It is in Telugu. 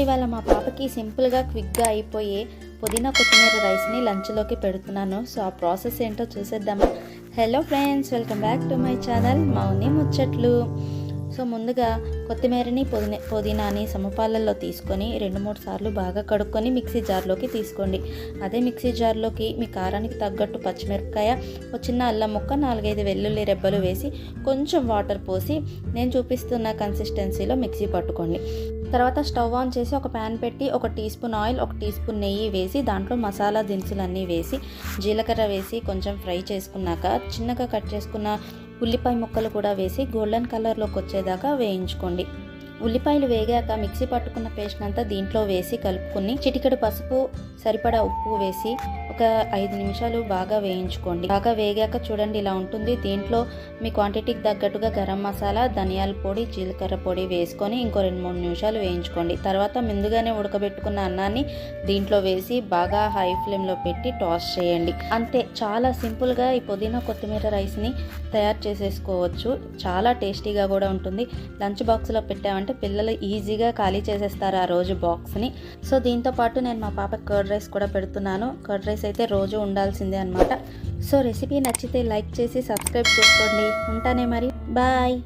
ఇవాళ మా పాపకి సింపుల్గా క్విక్గా అయిపోయే పుదీనా కొత్తిమీర రైస్ని లంచ్లోకి పెడుతున్నాను. సో ఆ ప్రాసెస్ ఏంటో చూసేద్దామా. Hello friends, welcome back to my channel Mouni ముచ్చట్లు. సో ముందుగా కొత్తిమీరని పుదీనాని సమపాలల్లో తీసుకొని 2-3 సార్లు బాగా కడుక్కొని మిక్సీ జార్లోకి తీసుకోండి. అదే మిక్సీ జార్లోకి మీ కారానికి తగ్గట్టు పచ్చిమిరపకాయ, ఒక చిన్న అల్లం ముక్క, 4-5 వెల్లుల్లి రెబ్బలు వేసి కొంచెం వాటర్ పోసి నేను చూపిస్తున్న కన్సిస్టెన్సీలో మిక్సీ పట్టుకోండి. తర్వాత స్టవ్ ఆన్ చేసి ఒక ప్యాన్ పెట్టి 1 teaspoon oil, 1 teaspoon నెయ్యి వేసి దాంట్లో మసాలా దినుసులన్నీ వేసి జీలకర్ర వేసి కొంచెం ఫ్రై చేసుకున్నాక చిన్నగా కట్ చేసుకున్న ఉల్లిపాయ ముక్కలు కూడా వేసి గోల్డెన్ కలర్లోకి వచ్చేదాకా వేయించుకోండి. ఉల్లిపాయలు వేగాక మిక్సీ పట్టుకున్న పేస్ట్ అంతా దీంట్లో వేసి కలుపుకుని చిటికెడు పసుపు, సరిపడా ఉప్పు వేసి ఒక 5 నిమిషాలు బాగా వేయించుకోండి. బాగా వేగాక చూడండి ఇలా ఉంటుంది. దీంట్లో మీ క్వాంటిటీకి తగ్గట్టుగా గరం మసాలా, ధనియాల పొడి, జీలకర్ర పొడి వేసుకొని ఇంకో 2-3 నిమిషాలు వేయించుకోండి. తర్వాత ముందుగానే ఉడకబెట్టుకున్న అన్నాన్ని దీంట్లో వేసి బాగా హై ఫ్లేమ్లో పెట్టి టాస్ చేయండి. అంతే, చాలా సింపుల్గా ఈ పుదీనా కొత్తిమీర రైస్ని తయారు చేసేసుకోవచ్చు. చాలా టేస్టీగా కూడా ఉంటుంది. లంచ్ బాక్స్లో పెట్టామంటే పిల్లలు ఈజీగా ఖాళీ చేసేస్తారు ఆ రోజు బాక్స్ని. సో దీంతో పాటు నేను మా పాప కర్డ్ రైస్ కూడా పెడుతున్నాను. కర్డ్ రైస్ అయితే రోజు ఉండాల్సిందే అనమాట. సో రెసిపీ నచ్చితే లైక్ చేసి సబ్స్క్రైబ్ చేసుకోండి. ఉంటానే మరి, బాయ్.